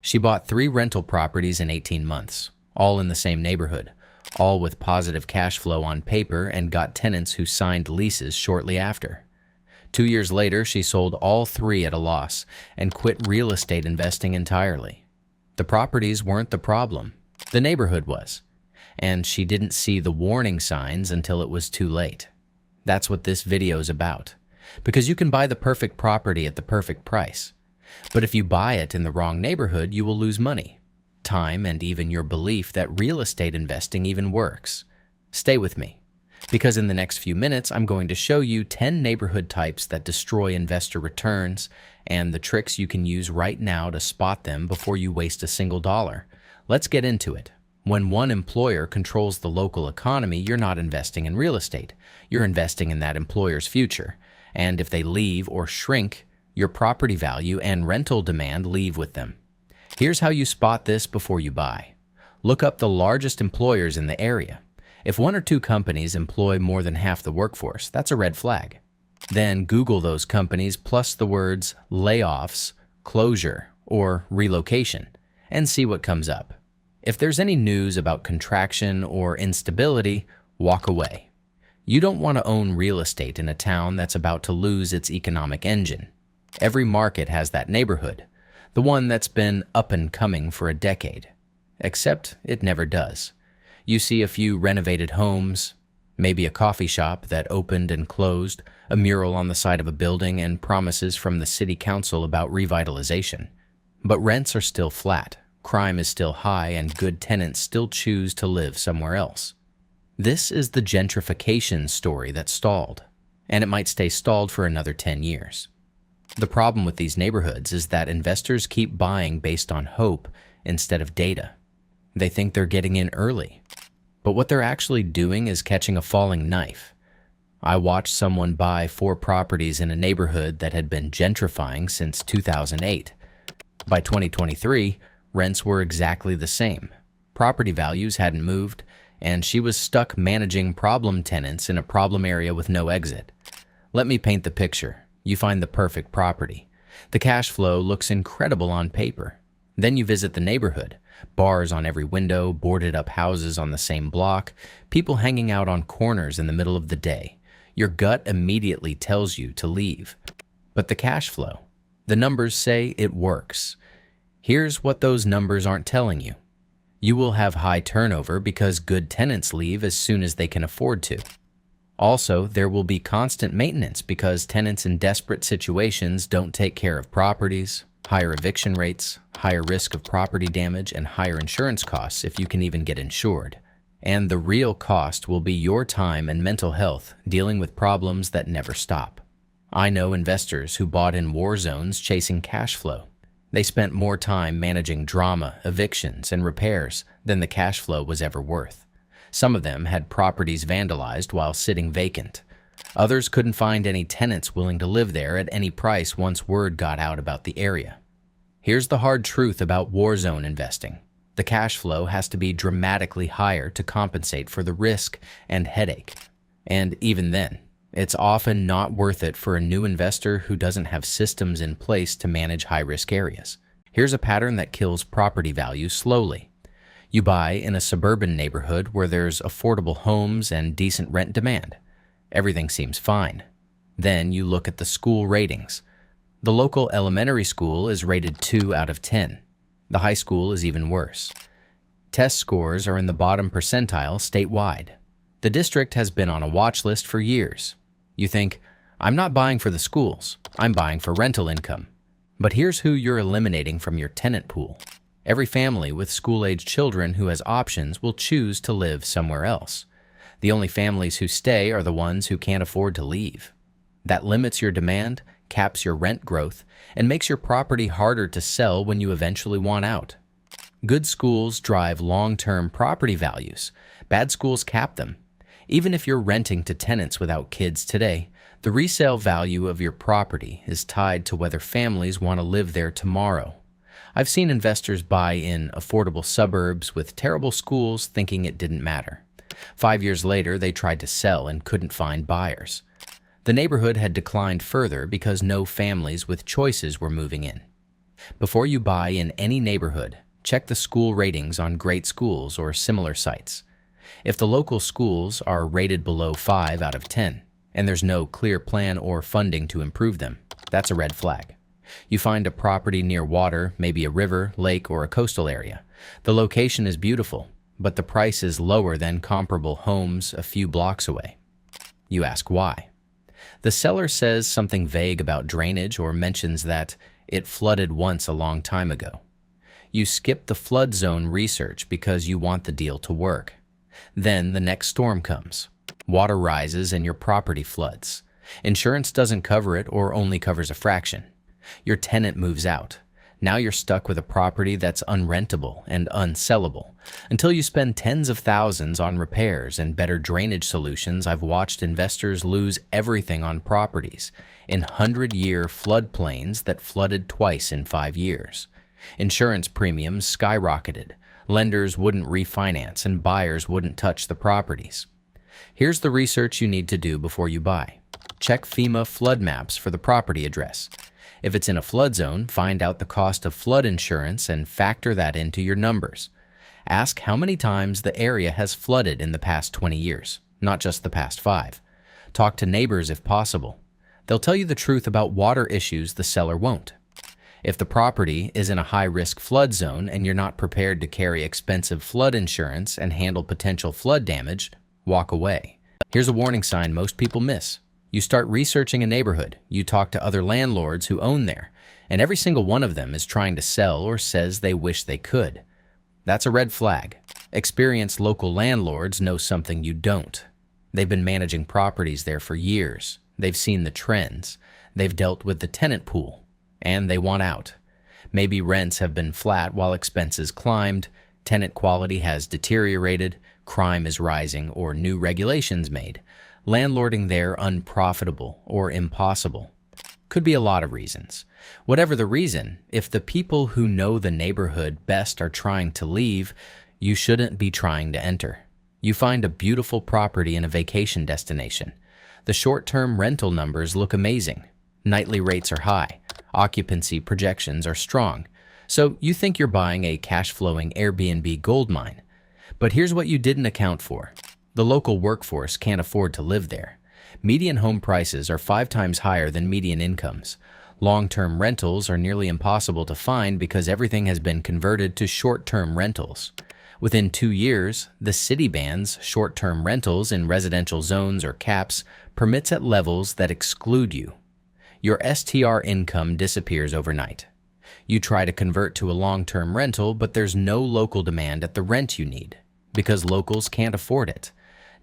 She bought 3 rental properties in 18 months, all in the same neighborhood, all with positive cash flow on paper, and got tenants who signed leases shortly after. 2 years later, she sold all 3 at a loss and quit real estate investing entirely. The properties weren't the problem. The neighborhood was. And she didn't see the warning signs until it was too late. That's what this video is about. Because you can buy the perfect property at the perfect price. But if you buy it in the wrong neighborhood, you will lose money, time, and even your belief that real estate investing even works. Stay with me, because in the next few minutes, I'm going to show you 10 neighborhood types that destroy investor returns and the tricks you can use right now to spot them before you waste a single dollar. Let's get into it. When one employer controls the local economy, you're not investing in real estate. You're investing in that employer's future. And if they leave or shrink, your property value and rental demand leave with them. Here's how you spot this before you buy. Look up the largest employers in the area. If 1 or 2 companies employ more than half the workforce, that's a red flag. Then Google those companies plus the words layoffs, closure, or relocation, and see what comes up. If there's any news about contraction or instability, walk away. You don't want to own real estate in a town that's about to lose its economic engine. Every market has that neighborhood, the one that's been up and coming for a decade. Except it never does. You see a few renovated homes, maybe a coffee shop that opened and closed, a mural on the side of a building, and promises from the city council about revitalization. But rents are still flat, crime is still high, and good tenants still choose to live somewhere else. This is the gentrification story that stalled, and it might stay stalled for another 10 years. The problem with these neighborhoods is that investors keep buying based on hope instead of data. They think they're getting in early, but what they're actually doing is catching a falling knife. I watched someone buy 4 properties in a neighborhood that had been gentrifying since 2008. By 2023, rents were exactly the same. Property values hadn't moved, and she was stuck managing problem tenants in a problem area with no exit. Let me paint the picture. You find the perfect property. The cash flow looks incredible on paper. Then you visit the neighborhood. Bars on every window, boarded up houses on the same block, people hanging out on corners in the middle of the day. Your gut immediately tells you to leave. But the cash flow, the numbers say it works. Here's what those numbers aren't telling you. You will have high turnover because good tenants leave as soon as they can afford to. Also, there will be constant maintenance because tenants in desperate situations don't take care of properties, higher eviction rates, higher risk of property damage, and higher insurance costs if you can even get insured. And the real cost will be your time and mental health dealing with problems that never stop. I know investors who bought in war zones chasing cash flow. They spent more time managing drama, evictions, and repairs than the cash flow was ever worth. Some of them had properties vandalized while sitting vacant. Others couldn't find any tenants willing to live there at any price once word got out about the area. Here's the hard truth about war zone investing. The cash flow has to be dramatically higher to compensate for the risk and headache. And even then, it's often not worth it for a new investor who doesn't have systems in place to manage high-risk areas. Here's a pattern that kills property value slowly. You buy in a suburban neighborhood where there's affordable homes and decent rent demand. Everything seems fine. Then you look at the school ratings. The local elementary school is rated 2 out of 10. The high school is even worse. Test scores are in the bottom percentile statewide. The district has been on a watch list for years. You think, I'm not buying for the schools, I'm buying for rental income. But here's who you're eliminating from your tenant pool. Every family with school-age children who has options will choose to live somewhere else. The only families who stay are the ones who can't afford to leave. That limits your demand, caps your rent growth, and makes your property harder to sell when you eventually want out. Good schools drive long-term property values. Bad schools cap them. Even if you're renting to tenants without kids today, the resale value of your property is tied to whether families want to live there tomorrow. I've seen investors buy in affordable suburbs with terrible schools thinking it didn't matter. 5 years later, they tried to sell and couldn't find buyers. The neighborhood had declined further because no families with choices were moving in. Before you buy in any neighborhood, check the school ratings on great schools or similar sites. If the local schools are rated below 5 out of 10, and there's no clear plan or funding to improve them, that's a red flag. You find a property near water, maybe a river, lake, or a coastal area. The location is beautiful, but the price is lower than comparable homes a few blocks away. You ask why. The seller says something vague about drainage or mentions that it flooded once a long time ago. You skip the flood zone research because you want the deal to work. Then the next storm comes. Water rises and your property floods. Insurance doesn't cover it or only covers a fraction. Your tenant moves out. Now you're stuck with a property that's unrentable and unsellable. Until you spend tens of thousands on repairs and better drainage solutions, I've watched investors lose everything on properties in 100-year floodplains that flooded twice in 5 years. Insurance premiums skyrocketed. Lenders wouldn't refinance and buyers wouldn't touch the properties. Here's the research you need to do before you buy. Check FEMA flood maps for the property address. If it's in a flood zone, find out the cost of flood insurance and factor that into your numbers. Ask how many times the area has flooded in the past 20 years, not just the past 5. Talk to neighbors if possible. They'll tell you the truth about water issues the seller won't. If the property is in a high-risk flood zone and you're not prepared to carry expensive flood insurance and handle potential flood damage, walk away. Here's a warning sign most people miss. You start researching a neighborhood, you talk to other landlords who own there, and every single one of them is trying to sell or says they wish they could. That's a red flag. Experienced local landlords know something you don't. They've been managing properties there for years. They've seen the trends. They've dealt with the tenant pool. And they want out. Maybe rents have been flat while expenses climbed, tenant quality has deteriorated, crime is rising, or new regulations made. Landlording there unprofitable or impossible. Could be a lot of reasons. Whatever the reason, if the people who know the neighborhood best are trying to leave, you shouldn't be trying to enter. You find a beautiful property in a vacation destination. The short-term rental numbers look amazing. Nightly rates are high. Occupancy projections are strong. So you think you're buying a cash-flowing Airbnb goldmine. But here's what you didn't account for. The local workforce can't afford to live there. Median home prices are 5 times higher than median incomes. Long-term rentals are nearly impossible to find because everything has been converted to short-term rentals. Within 2 years, the city bans short-term rentals in residential zones or caps permits at levels that exclude you. Your STR income disappears overnight. You try to convert to a long-term rental, but there's no local demand at the rent you need because locals can't afford it.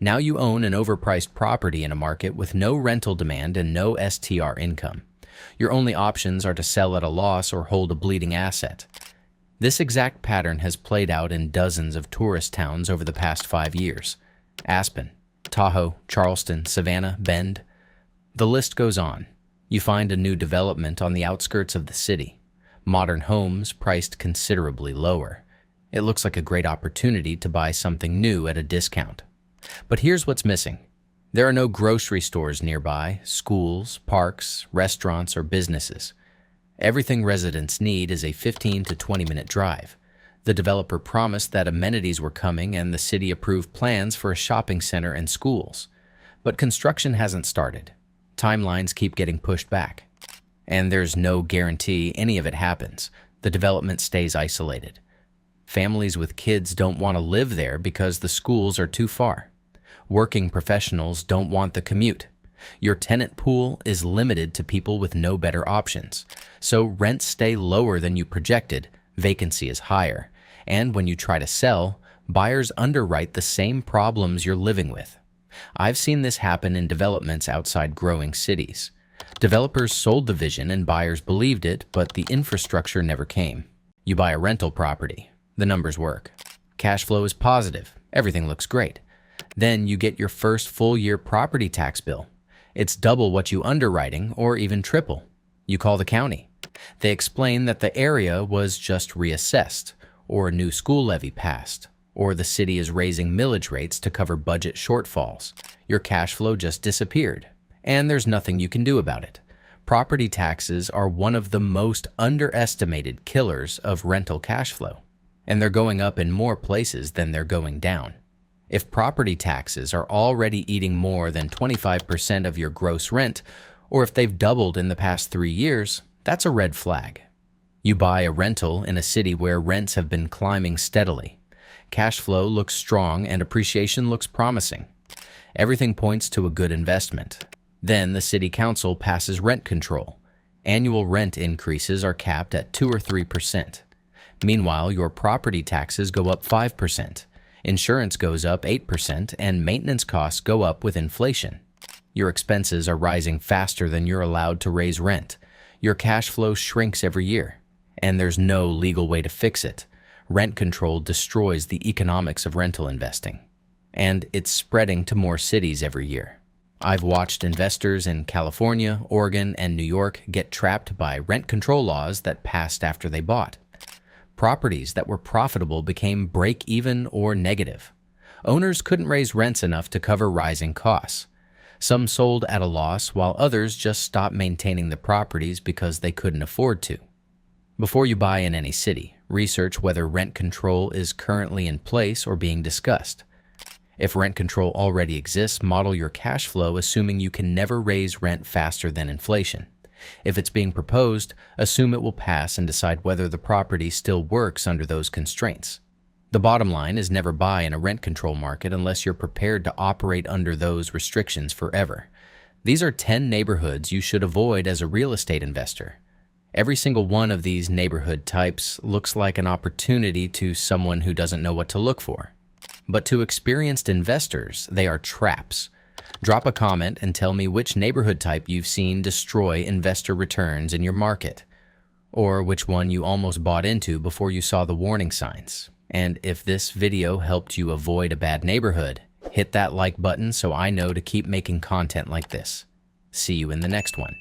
Now you own an overpriced property in a market with no rental demand and no STR income. Your only options are to sell at a loss or hold a bleeding asset. This exact pattern has played out in dozens of tourist towns over the past 5 years. Aspen, Tahoe, Charleston, Savannah, Bend. The list goes on. You find a new development on the outskirts of the city. Modern homes priced considerably lower. It looks like a great opportunity to buy something new at a discount. But here's what's missing. There are no grocery stores nearby, schools, parks, restaurants, or businesses. Everything residents need is a 15 to 20-minute drive. The developer promised that amenities were coming and the city approved plans for a shopping center and schools. But construction hasn't started. Timelines keep getting pushed back. And there's no guarantee any of it happens. The development stays isolated. Families with kids don't want to live there because the schools are too far. Working professionals don't want the commute. Your tenant pool is limited to people with no better options. So rents stay lower than you projected, vacancy is higher. And when you try to sell, buyers underwrite the same problems you're living with. I've seen this happen in developments outside growing cities. Developers sold the vision and buyers believed it, but the infrastructure never came. You buy a rental property. The numbers work. Cash flow is positive. Everything looks great. Then you get your first full-year property tax bill. It's double what you underwriting or even triple. You call the county. They explain that the area was just reassessed, or a new school levy passed, or the city is raising millage rates to cover budget shortfalls. Your cash flow just disappeared, and there's nothing you can do about it. Property taxes are one of the most underestimated killers of rental cash flow, and they're going up in more places than they're going down. If property taxes are already eating more than 25% of your gross rent, or if they've doubled in the past 3 years, that's a red flag. You buy a rental in a city where rents have been climbing steadily. Cash flow looks strong and appreciation looks promising. Everything points to a good investment. Then the city council passes rent control. Annual rent increases are capped at 2 or 3%. Meanwhile, your property taxes go up 5%. Insurance goes up 8%, and maintenance costs go up with inflation. Your expenses are rising faster than you're allowed to raise rent. Your cash flow shrinks every year, and there's no legal way to fix it. Rent control destroys the economics of rental investing, and it's spreading to more cities every year. I've watched investors in California, Oregon, and New York get trapped by rent control laws that passed after they bought. Properties that were profitable became break-even or negative. Owners couldn't raise rents enough to cover rising costs. Some sold at a loss, while others just stopped maintaining the properties because they couldn't afford to. Before you buy in any city, research whether rent control is currently in place or being discussed. If rent control already exists, model your cash flow assuming you can never raise rent faster than inflation. If it's being proposed, assume it will pass and decide whether the property still works under those constraints. The bottom line is never buy in a rent control market unless you're prepared to operate under those restrictions forever. These are 10 neighborhoods you should avoid as a real estate investor. Every single one of these neighborhood types looks like an opportunity to someone who doesn't know what to look for. But to experienced investors, they are traps. Drop a comment and tell me which neighborhood type you've seen destroy investor returns in your market, or which one you almost bought into before you saw the warning signs. And if this video helped you avoid a bad neighborhood, hit that like button so I know to keep making content like this. See you in the next one.